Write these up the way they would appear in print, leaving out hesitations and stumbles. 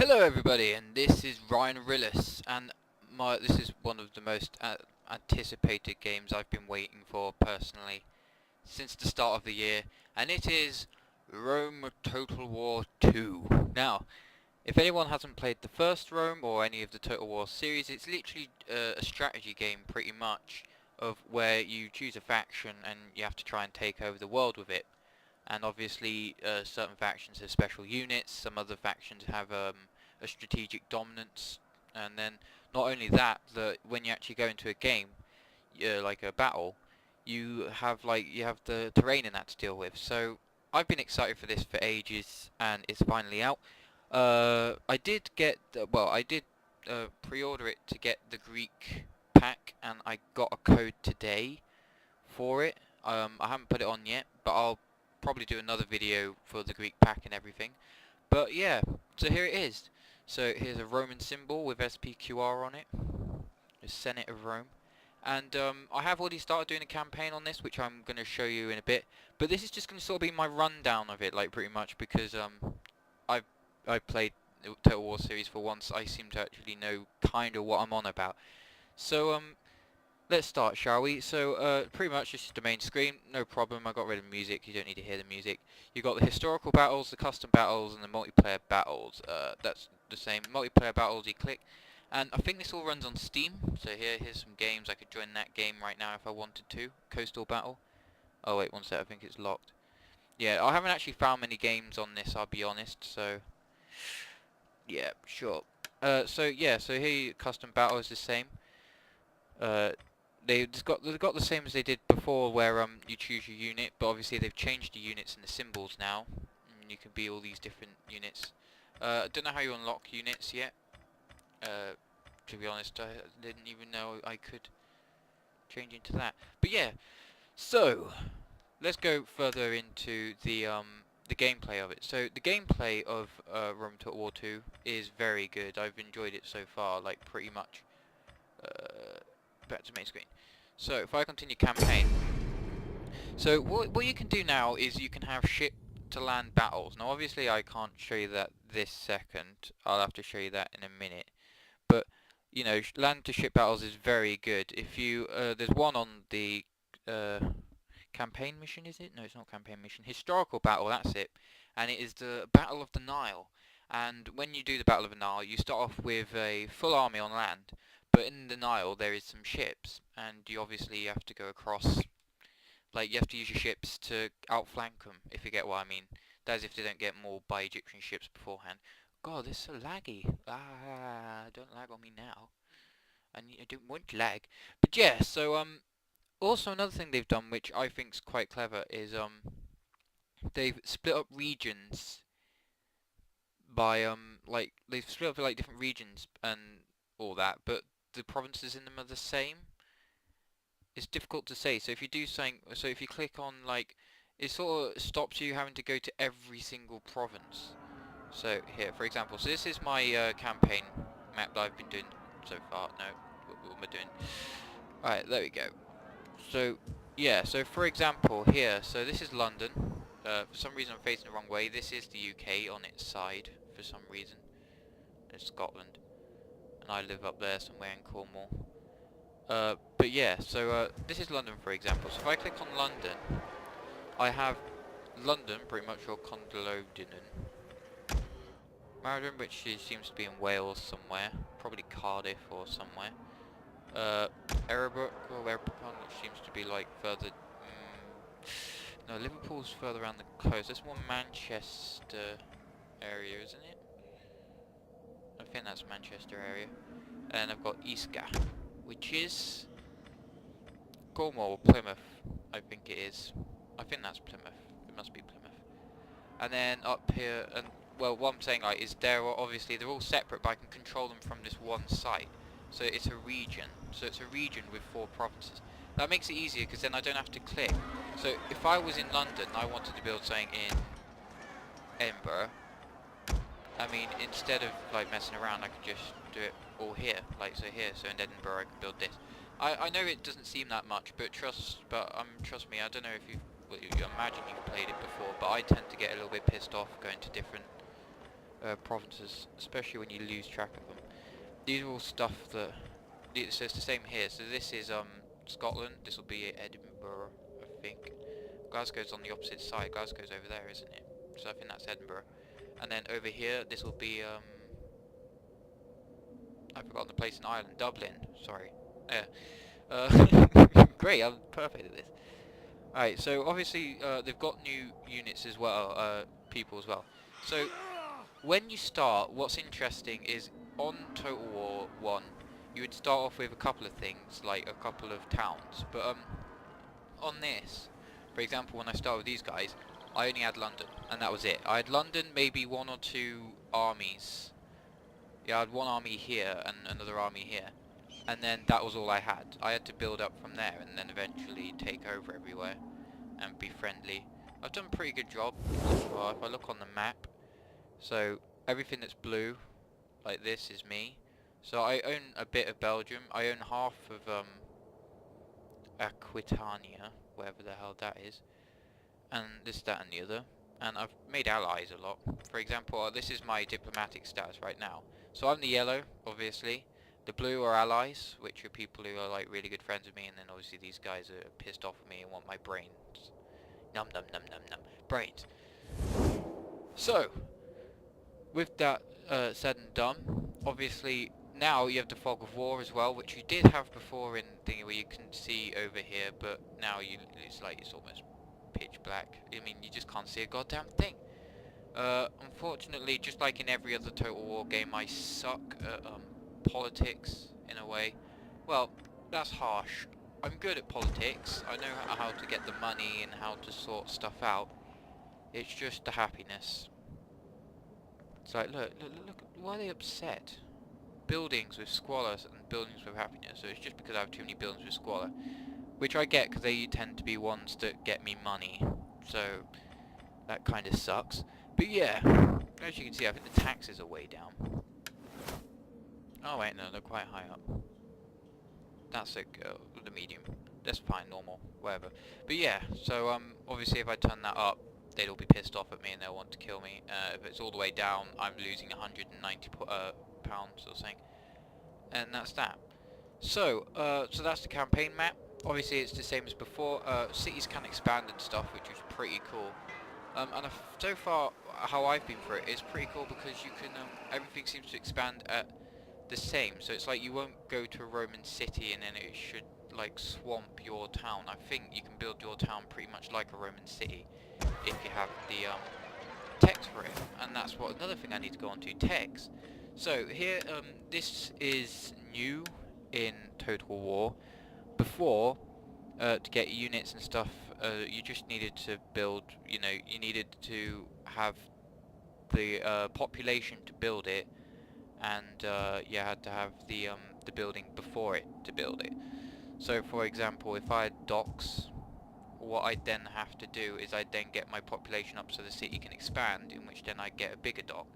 Hello everybody, and this is Ryan Rillis, and this is one of the most anticipated games I've been waiting for personally since the start of the year, and it is Rome Total War 2. Now, if anyone hasn't played the first Rome or any of the Total War series, it's literally a strategy game pretty much of where you choose a faction and you have to try and take over the world with it. And obviously certain factions have special units, some other factions have a strategic dominance, and then not only that, when you actually go into a game, like a battle, you have the terrain in that to deal with. So I've been excited for this for ages, and it's finally out. I did get, I did pre-order it to get the Greek pack, and I got a code today for it. I haven't put it on yet, but I'll probably do another video for the Greek pack and everything. But yeah, so here it is. So here's a Roman symbol with SPQR on it, the Senate of Rome. And I have already started doing a campaign on this, which I'm going to show you in a bit. But this is just going to sort of be my rundown of it, like pretty much, because I've played the Total War series for once. I seem to actually know kind of what I'm on about. So let's start, shall we? So, pretty much this is the main screen, no problem. I got rid of the music, you don't need to hear the music. You've got the historical battles, the custom battles, and the multiplayer battles. That's the same. Multiplayer battles, you click. And I think this all runs on Steam. So here's some games. I could join that game right now if I wanted to. Coastal Battle. Oh wait, one sec, I think it's locked. Yeah, I haven't actually found many games on this, I'll be honest, so... yeah, sure. So here, custom battle is the same. They've got the same as they did before, where you choose your unit, but obviously they've changed the units and the symbols now. You can be all these different units. I don't know how you unlock units yet. To be honest, I didn't even know I could change into that. But yeah, so let's go further into the gameplay of it. So the gameplay of Rome Total War 2 is very good. I've enjoyed it so far, like pretty much. Back to main screen. So if I continue campaign, so what you can do now is you can have ship to land battles. Now obviously I can't show you that this second, I'll have to show you that in a minute, but you know, land to ship battles is very good. If you there's one on the campaign mission, is it? No, it's not campaign mission. Historical battle, that's it. And it is the Battle of the Nile. And when you do the Battle of the Nile, you start off with a full army on land. But in the Nile there is some ships, and you obviously have to go across, like you have to use your ships to outflank them, if you get what I mean. That is if they don't get mauled by Egyptian ships beforehand. God, this is so laggy. Don't lag on me now. I don't want lag. But yeah, so also another thing they've done, which I think is quite clever, is they've split up regions by like they've split up like different regions and all that, but the provinces in them are the same. It's difficult to say. So if you do something, so if you click on like, it sort of stops you having to go to every single province. So here, for example, so this is my campaign map that I've been doing so far. No, what am I doing? Alright, there we go. So yeah, so for example here, so this is London. For some reason I'm facing the wrong way. This is the UK on its side for some reason. It's Scotland. And I live up there somewhere in Cornwall. But yeah, so this is London for example. So if I click on London, I have London, pretty much, or Condolodinen. Marydon, which seems to be in Wales somewhere, probably Cardiff or somewhere. Erebrook, or Erebrook, which seems to be like further... no, Liverpool's further around the coast. That's more Manchester area, isn't it? I think that's Manchester area. And I've got Eastga, which is Cornwall, Plymouth, I think it is. I think that's Plymouth. It must be Plymouth. And then up here, and well, what I'm saying like is they're all separate, but I can control them from this one site. So it's a region. So it's a region with 4 provinces. That makes it easier because then I don't have to click. So if I was in London and I wanted to build something in Edinburgh, I mean, instead of like messing around, I could just do it all here, like so here. So in Edinburgh, I can build this. I know it doesn't seem that much, but trust me, I don't know if you imagine you've played it before, but I tend to get a little bit pissed off going to different provinces, especially when you lose track of them. These are all stuff that, so it's the same here. So this is Scotland. This will be Edinburgh, I think. Glasgow's on the opposite side. Glasgow's over there, isn't it? So I think that's Edinburgh. And then over here, this will be I've forgotten the place in Ireland. Dublin. Sorry. Yeah. Great. I'm perfect at this. Alright. So obviously they've got new units as well. People as well. So when you start, what's interesting is on Total War 1, you would start off with a couple of things, like a couple of towns, but on this, for example, when I started with these guys, I only had London, and that was it. I had London, maybe one or two armies. Yeah, I had one army here and another army here, and then that was all I had. I had to build up from there, and then eventually take over everywhere, and be friendly. I've done a pretty good job. Well, if I look on the map, so everything that's blue, like this, is me. So I own a bit of Belgium. I own half of Aquitania, wherever the hell that is, and this, that, and the other. And I've made allies a lot. For example, this is my diplomatic status right now. So I'm the yellow, obviously. The blue are allies, which are people who are like really good friends with me, and then obviously these guys are pissed off with me and want my brains. Num num num num num. Brains. So, with that said and done, obviously now you have the fog of war as well, which you did have before in thingy where you can see over here, but now it's like it's almost pitch black. I mean, you just can't see a goddamn thing. Unfortunately, just like in every other Total War game, I suck at politics in a way. Well, that's harsh. I'm good at politics. I know how to get the money and how to sort stuff out. It's just the happiness. It's like, look, why are they upset? Buildings with squalor and buildings with happiness. So it's just because I have too many buildings with squalor. Which I get, because they tend to be ones that get me money. So, that kind of sucks. But yeah, as you can see, I think the taxes are way down. Oh wait, no, they're quite high up. That's the medium. That's fine, normal, whatever. But yeah, so obviously if I turn that up, they'd all be pissed off at me and they'll want to kill me. If it's all the way down, I'm losing 190 pounds or something. And that's that. So, so that's the campaign map. Obviously it's the same as before. Cities can expand and stuff, which is pretty cool. And so far, how I've been through it is pretty cool because you can, everything seems to expand at the same. So it's like you won't go to a Roman city and then it should like swamp your town. I think you can build your town pretty much like a Roman city if you have the text for it. And that's what another thing I need to go on to, text. So here, this is new in Total War. Before, to get units and stuff, you just needed to build, you needed to have the population to build it, and you had to have the building before it to build it. So for example, if I had docks, what I'd then have to do is I'd then get my population up so the city can expand, in which then I'd get a bigger dock.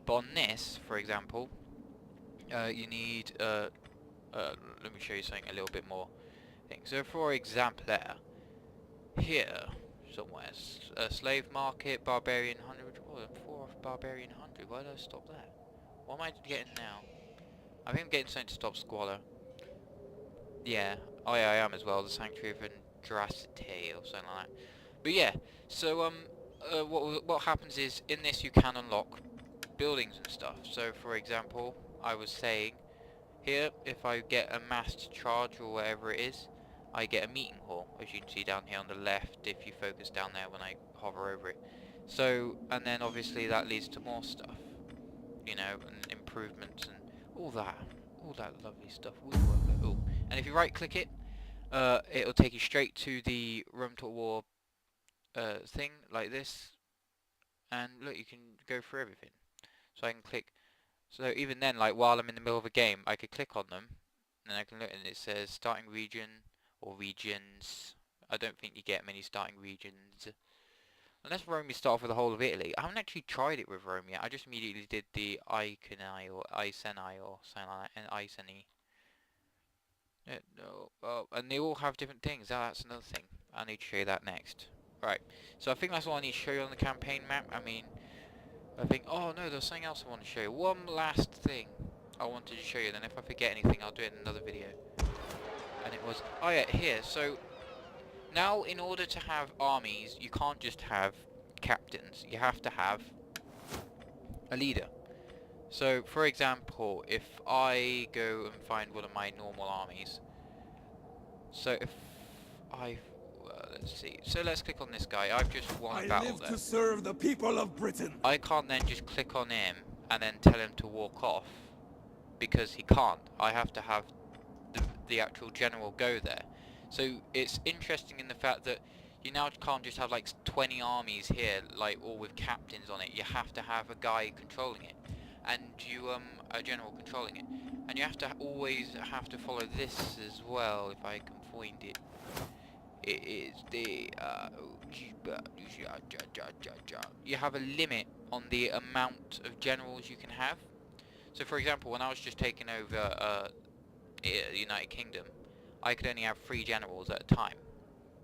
But on this, for example, you need, let me show you something a little bit more thing. So for example, here, somewhere, slave market, barbarian 100, oh, 4 off barbarian 100, why did I stop that? What am I getting now? I think I'm getting something to stop squalor. Yeah, oh yeah, I am as well, the Sanctuary of Andrasity or something like that. But yeah, so what happens is, in this you can unlock buildings and stuff. So for example, I was saying, here, if I get a massed charge or whatever it is, I get a meeting hall, as you can see down here on the left if you focus down there when I hover over it. So, and then obviously that leads to more stuff, and improvements and all that lovely stuff. Ooh. And if you right click it, it'll take you straight to the Rome Total War thing, like this, and look, you can go through everything. So I can click, so even then, like while I'm in the middle of a game, I could click on them, and I can look and it says starting region, or regions. I don't think you get many starting regions. Unless Rome, you start off with the whole of Italy. I haven't actually tried it with Rome yet. I just immediately did the Iceni or Iceni or something like that, and Iceni. No, and they all have different things. That's another thing. I need to show you that next. Right. So I think that's all I need to show you on the campaign map. I mean, I think, oh no, there's something else I want to show you. One last thing I wanted to show you, then if I forget anything I'll do it in another video. And it was, oh yeah, here, so now in order to have armies, you can't just have captains, you have to have a leader. So for example, if I go and find one of my normal armies, so if I, let's see, so let's click on this guy. I've just won a battle I live there. to serve the people of Britain. I can't then just click on him and then tell him to walk off, because he can't. I have to have the actual general go there. So it's interesting in the fact that you now can't just have like 20 armies here, like all with captains on it. You have to have a guy controlling it, and a general controlling it, and you have to always have to follow this as well. If I can find it, it is the you have a limit on the amount of generals you can have. So for example, when I was just taking over the United Kingdom, I could only have 3 generals at a time.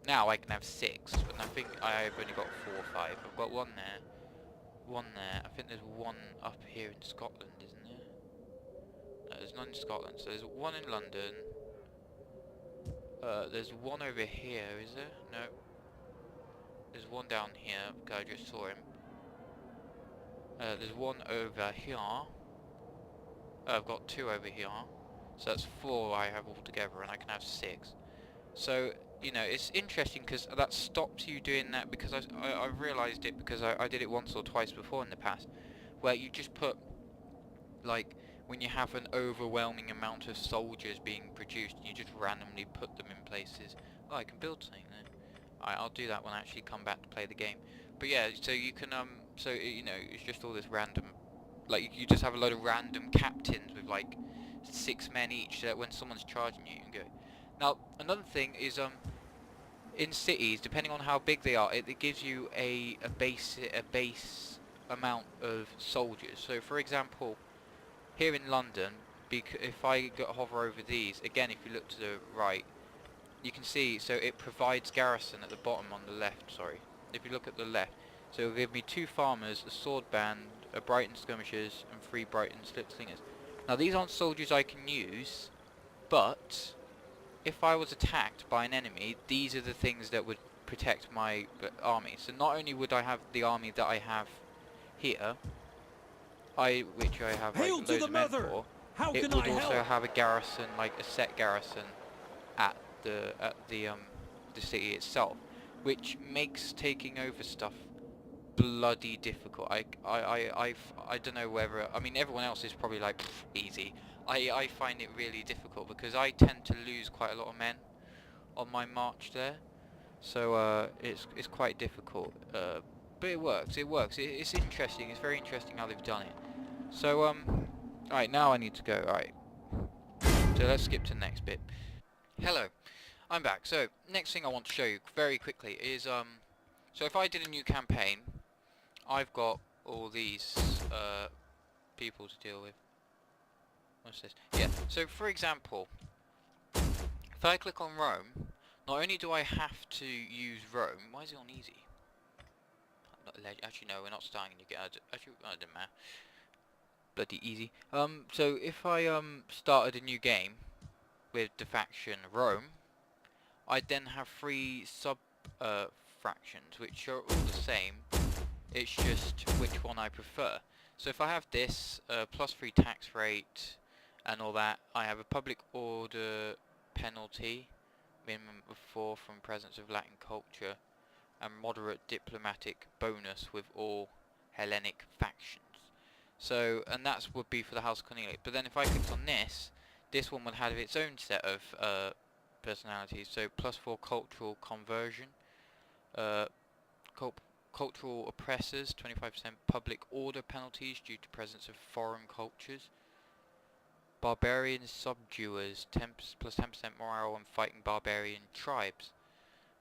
Now I can have 6, and I think I've only got 4 or 5. I've got one there, one there. I think there's one up here in Scotland, isn't there? No, there's none in Scotland. So there's one in London. There's one over here, is there? No. There's one down here. Okay, I just saw him. There's one over here. I've got 2 over here. So that's 4 I have altogether, and I can have 6. So, you know, it's interesting because that stops you doing that, because I've realised it because I did it once or twice before in the past, where you just put, like, when you have an overwhelming amount of soldiers being produced, you just randomly put them in places. Oh, I can build something there. I'll do that when I actually come back to play the game. But yeah, so you can, so, you know, it's just all this random, like, you just have a load of random captains with, like, 6 men each, so that when someone's charging you, you can go. Now, another thing is, in cities, depending on how big they are, it gives you a base amount of soldiers. So, for example, here in London, if I hover over these, again, if you look to the right, you can see, so it provides garrison at the bottom on the left, sorry. If you look at the left, so it'll give me 2 farmers, a sword band, a Brighton skirmishers, and 3 Brighton slingers. Now, these aren't soldiers I can use, but if I was attacked by an enemy, these are the things that would protect my army. So not only would I have the army that I have here, which I have like loads of men for, it would also have a garrison, like a set garrison, at the city itself, which makes taking over stuff bloody difficult. I don't know whether, I mean, everyone else is probably like easy. I find it really difficult because I tend to lose quite a lot of men on my march there, so it's quite difficult. But it works. It's interesting. It's very interesting how they've done it. So alright, now I need to go. Alright, so let's skip to the next bit. Hello, I'm back. So next thing I want to show you very quickly is so if I did a new campaign, I've got all these people to deal with. What's this? Yeah, so for example, if I click on Rome, not only do I have to use Rome, why is it on easy? Actually no, we're not starting a new game. Actually, it doesn't matter. Bloody easy. So if I started a new game with the faction Rome, I'd then have 3 sub fractions, which are all the same. It's just which one I prefer. So if I have this, +3 tax rate and all that, I have a public order penalty, minimum of 4 from presence of Latin culture, and moderate diplomatic bonus with all Hellenic factions. So, and that would be for the House of Cornelius. But then if I clicked on this one would have its own set of personalities. So +4 cultural conversion, cultural oppressors, 25% public order penalties due to presence of foreign cultures, barbarian subduers, +10% morale and fighting barbarian tribes.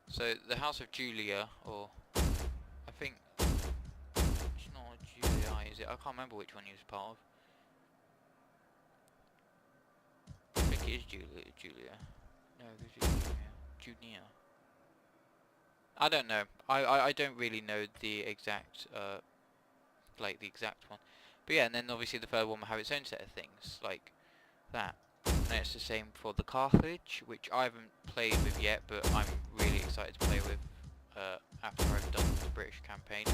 So the House of Julia, or I think it's not Julia, is it? I can't remember which one he was part of. I think it is Julia. No, this is Junia. I don't know. I don't really know the exact like the exact one. But yeah, and then obviously the third one will have its own set of things like that. And it's the same for the Carthage, which I haven't played with yet, but I'm really excited to play with after I've done the British campaign.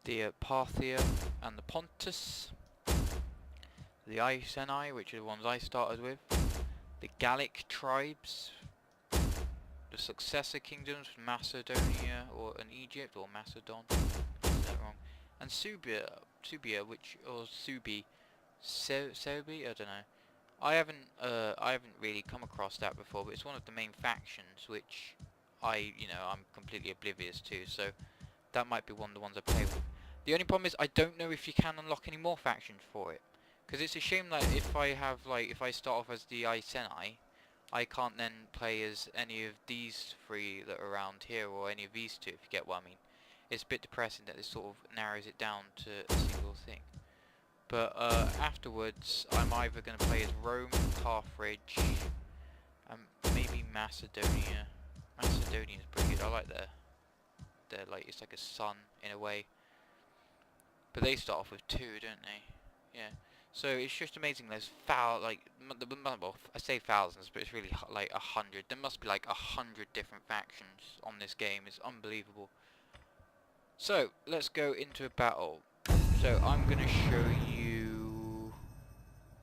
The Parthia and the Pontus, the Iceni, which are the ones I started with, the Gallic tribes, the successor kingdoms, Macedonia and Egypt, or Macedon, is that wrong? And Subia, which, or Subi, Sobi, I don't know. I haven't really come across that before, but it's one of the main factions which I'm completely oblivious to, so that might be one of the ones I play with. The only problem is I don't know if you can unlock any more factions for it, because it's a shame that if I start off as the Iceni, I can't then play as any of these three that are around here, or any of these two, if you get what I mean. It's a bit depressing that this sort of narrows it down to a single thing. But afterwards, I'm either going to play as Rome, Carthage, maybe Macedonia. Macedonia's pretty good. I like their like, it's like a sun in a way. But they start off with 2, don't they? Yeah. So it's just amazing. There's well, I say thousands, but it's really like 100. There must be like 100 different factions on this game. It's unbelievable. So let's go into a battle. So I'm gonna show you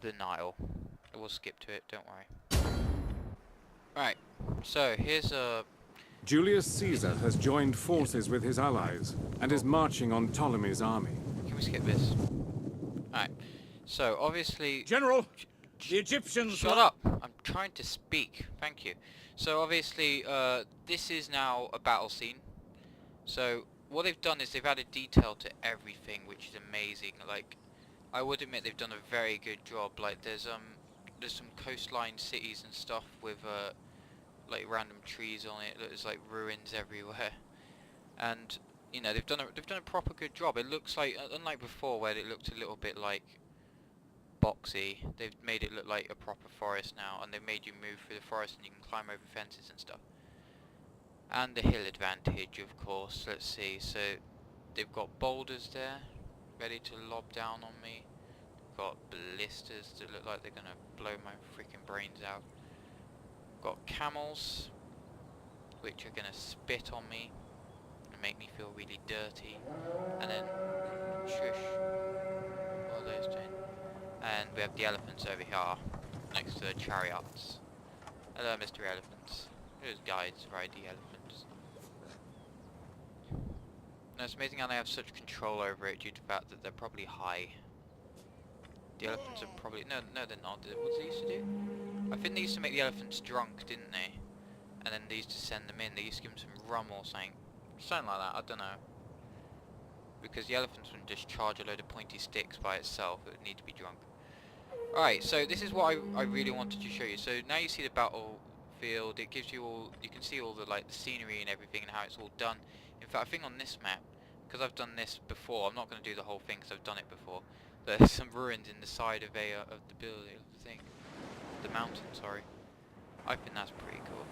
the Nile. We'll skip to it. Don't worry. Right. So here's a. Julius Caesar has joined forces with his allies and is marching on Ptolemy's army. Can we skip this? Alright. So obviously. General, the Egyptians... Shut up! I'm trying to speak. Thank you. So obviously, this is now a battle scene. So what they've done is they've added detail to everything, which is amazing. Like, I would admit they've done a very good job. Like, there's some coastline cities and stuff with like random trees on it. There's like ruins everywhere, and they've done a proper good job. It looks like, unlike before where it looked a little bit like boxy, they've made it look like a proper forest now, and they've made you move through the forest and you can climb over fences and stuff. And the hill advantage, of course. Let's see. So they've got boulders there, ready to lob down on me. Got ballistas that look like they're gonna blow my freaking brains out. Got camels, which are gonna spit on me and make me feel really dirty. And then, shush, what are those doing? And we have the elephants over here, next to the chariots. Hello, Mr. Elephants. Those guides ride the elephants. No, it's amazing how they have such control over it due to the fact that they're probably high. The elephants are probably... No, they're not. What did they used to do? I think they used to make the elephants drunk, didn't they? And then they used to send them in. They used to give them some rum or something. Something like that, I don't know. Because the elephants wouldn't just charge a load of pointy sticks by itself. It would need to be drunk. Alright, so this is what I really wanted to show you. So now you see the battlefield. It gives you all... You can see all the, like, the scenery and everything and how it's all done. In fact, I think on this map, because I've done this before, I'm not going to do the whole thing because I've done it before. There's some ruins in the side of of the building, the mountain, sorry. I think that's pretty cool.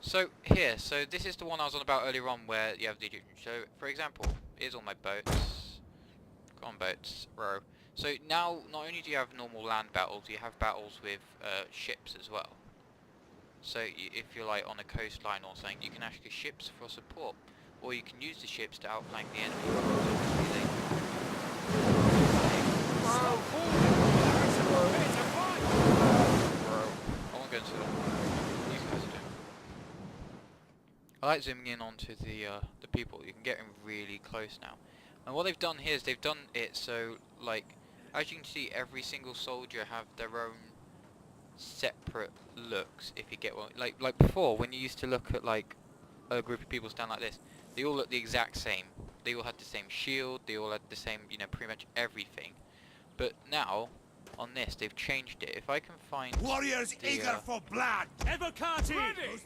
So here, so this is the one I was on about earlier on where you have the Egyptian. So for example, here's all my boats. Go on boats, row. So now not only do you have normal land battles, you have battles with ships as well. So if you're like on a coastline or something, you can actually ships for support, or you can use the ships to outflank the enemy. I like zooming in onto the people. You can get in really close now. And what they've done here is they've done it so, like, as you can see, every single soldier have their own separate looks. If you get one, like before, when you used to look at like a group of people stand like this, they all looked the exact same. They all had the same shield. They all had the same, pretty much everything. But now, on this, they've changed it. If I can find warriors eager for blood, Evocati!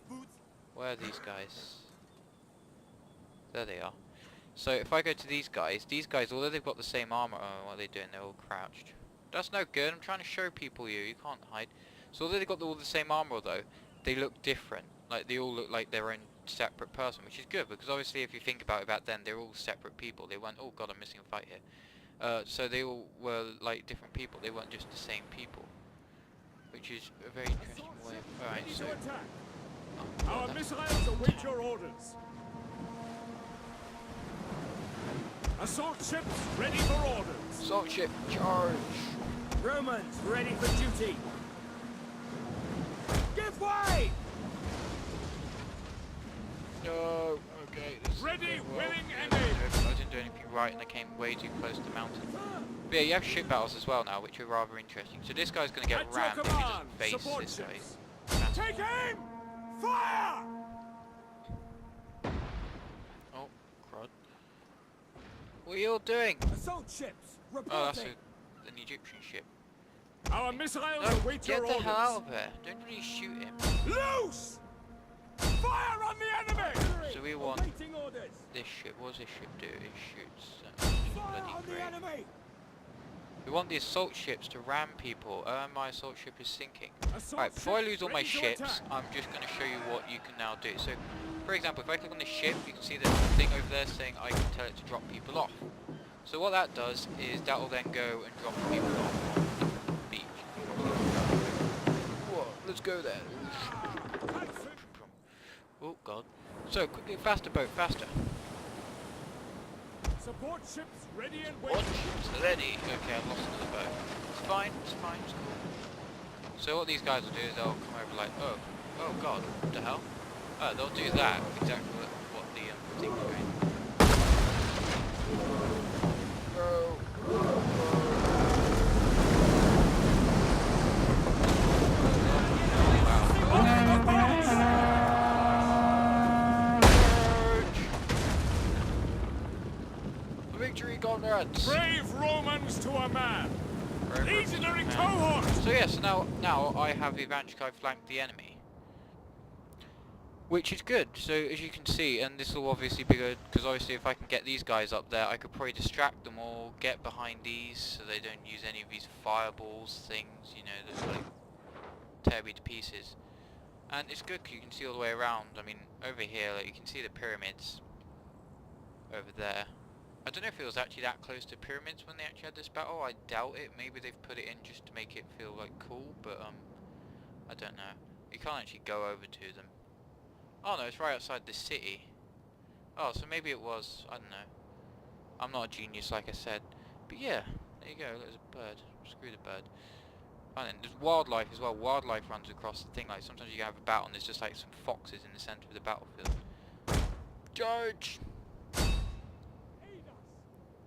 Where are these guys? There they are. So if I go to these guys, although they've got the same armor, oh, what are they doing? They're all crouched. That's no good. I'm trying to show people you can't hide. So although they've got all the same armor, though, they look different. Like they all look like their own separate person, which is good because obviously if you think about it back then, they're all separate people. They weren't, oh god, I'm missing a fight here. So they all were like different people. They weren't just the same people, which is a very interesting way. Alright, so Our missiles await your orders. Assault ships ready for orders. assault ship charge. Romans ready for duty. Give way! No, okay. This Ready, is going willing, Yeah, and I able. didn't do anything right and I came way too close to the mountain. But yeah, you have ship battles as well now, which are rather interesting. So this guy's going to get At your rammed if he command, doesn't face support this guy. ships. Take aim! Fire! Oh, crud. What are you all doing? Assault ships reporting. Oh, that's an Egyptian ship. Our missiles No, await get your the orders. hell out of there. Don't really shoot him. Loose! Fire on the enemy! So we want Awaiting orders. this ship. What does this ship do? It shoots. Fire on Bloody the great. enemy! We want the assault ships to ram people. My assault ship is sinking. Assault Alright, before I ships lose all my ready to ships, attack. I'm just going to show you what you can now do. So, for example, if I click on the ship, you can see there's a thing over there saying I can tell it to drop people off. So what that does is that will then go and drop people off on the beach. Whoa, let's go there. Oh god. So, quickly, faster boat, faster. Support ships ready and What waiting. ships ready? Okay, I've lost another boat. It's fine, it's fine, it's cool. So what these guys will do is they'll come over like, oh god, what the hell? Oh, they'll do that, exactly what the thing's doing. Victory, comrades! Brave Romans to a man. Brave Legionary Romans, man. cohort. So yes, now I have the Evangelii flank the enemy, which is good. So as you can see, and this will obviously be good because obviously if I can get these guys up there, I could probably distract them or get behind these so they don't use any of these fireballs things, you know, that like tear me to pieces. And it's good because you can see all the way around. I mean, over here, like, you can see the pyramids over there. I don't know if it was actually that close to pyramids when they actually had this battle. I doubt it. Maybe they've put it in just to make it feel like cool, but I don't know. You can't actually go over to them. Oh no, it's right outside the city. Oh, so maybe it was. I don't know. I'm not a genius, like I said. But yeah, there you go. There's a bird. Screw the bird. And then there's wildlife as well. Wildlife runs across the thing. Like sometimes you can have a battle and there's just like some foxes in the centre of the battlefield. Charge!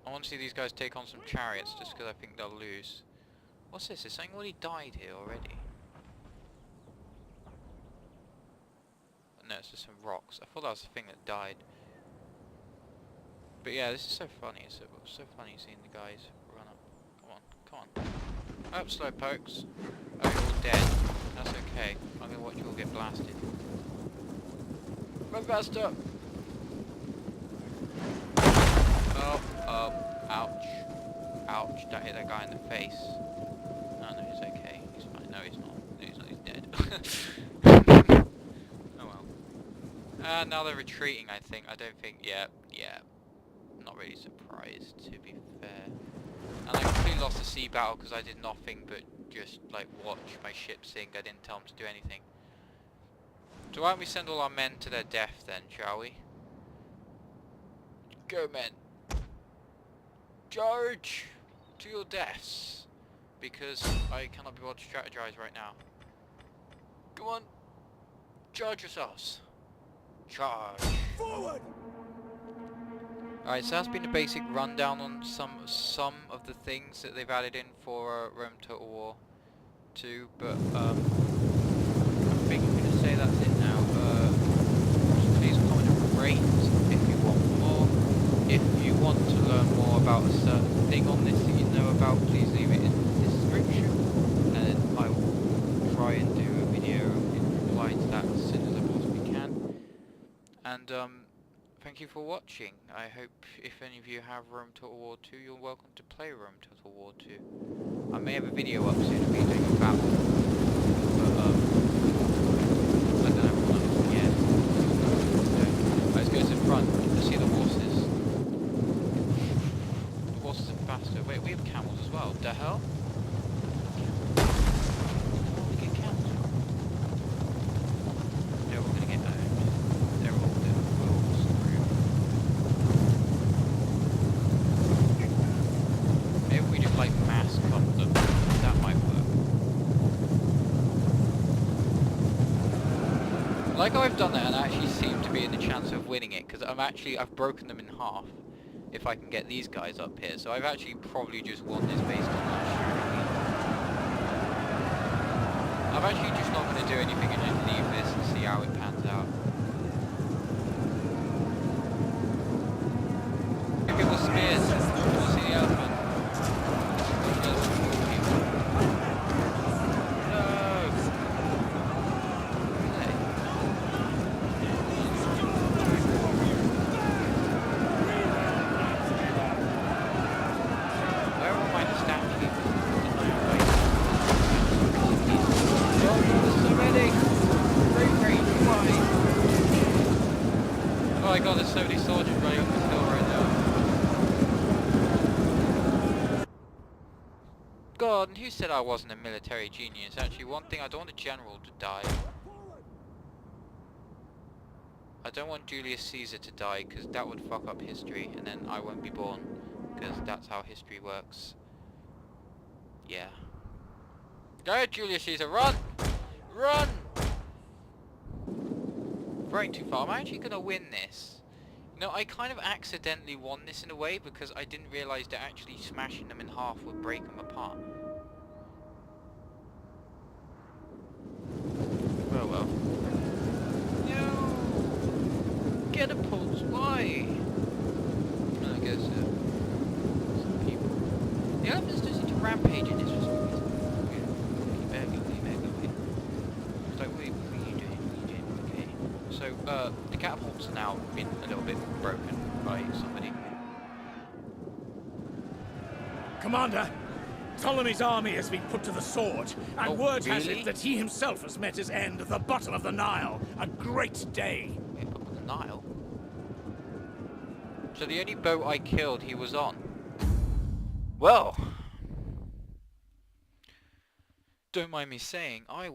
I want to see these guys take on some chariots just because I think they'll lose. What's this? Is something already died here already? No, it's just some rocks. I thought that was the thing that died. But yeah, this is so funny. It's so funny seeing the guys run up. Come on, come on. Up, slow pokes. Oh, you're all dead. That's okay. I'm gonna watch you all get blasted. Run faster! Oh, ouch. Ouch, that hit that guy in the face. Oh no, he's okay. He's fine. No, he's not. He's dead. Oh well. Now they're retreating, I think. I don't think, yeah. I'm not really surprised, to be fair. And I completely lost the sea battle because I did nothing but just, like, watch my ship sink. I didn't tell them to do anything. So why don't we send all our men to their death then, shall we? Go, men. Charge to your deaths, because I cannot be able to strategize right now. Go on, charge yourselves. Charge. Forward. Alright, so that's been a basic rundown on some of the things that they've added in for Rome Total War 2, but I think I'm going to say that's it now. Please comment and rate if you want more. If you want to learn more about a certain thing on this that you know about, please leave it in the description, and I will try and do a video in reply to that as soon as I possibly can. And thank you for watching. I hope if any of you have Rome Total War 2, you're welcome to play Rome Total War 2. I may have a video up soon of me doing a battle, but I don't have one yet. wait, we have camels as well. The hell? We get camels. They're all gonna get owned. They're all screwed. Maybe we just like mass cut them. That might work. I like how I've done that and I actually seem to be in the chance of winning it, because I've broken them in half if I can get these guys up here, so I've actually probably just won this based on that. I'm actually just not going to do anything and just leave this and see how it pans out. Look at the spears. Let's see the elephant. Oh my god, there's so many soldiers running up this hill right now. God, and who said I wasn't a military genius? Actually, one thing, I don't want a general to die. I don't want Julius Caesar to die, because that would fuck up history, and then I won't be born, because that's how history works. Yeah. Go, Julius Caesar, run! Run! Running too far. I'm actually going to win this. No, I kind of accidentally won this in a way because I didn't realise that actually smashing them in half would break them apart. Oh well. No! Catapults, why? I guess some people. The elephants just seem to rampage in this for some reason. It's like, wait, what are you doing? Okay. So, the catapults are now been a little bit broken by somebody. Commander, Ptolemy's army has been put to the sword, and word has really? it that he himself has met his end at the bottom of the Nile. A great day. Yeah, but with the Nile. So the only boat I killed, he was on. Well, don't mind me saying, I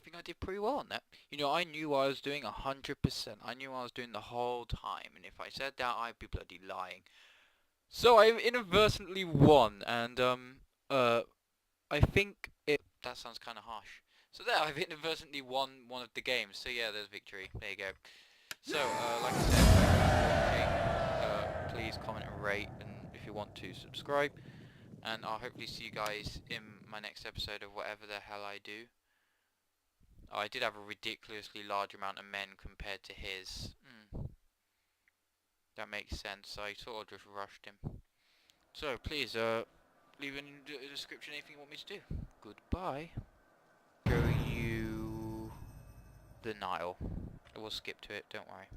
think I did pretty well on that. You know, I knew what I was doing 100%. I knew what I was doing the whole time, and if I said that, I'd be bloody lying. So I inadvertently won, and I think it. That sounds kind of harsh. So there, I've inadvertently won one of the games. So yeah, there's victory. There you go. So like I said, thank you for watching. Please comment and rate, and if you want to subscribe. And I'll hopefully see you guys in my next episode of whatever the hell I do. Oh, I did have a ridiculously large amount of men compared to his. That makes sense. I sort of just rushed him. So please, leave in the description anything you want me to do. Goodbye. Show you the Nile. I will skip to it, don't worry.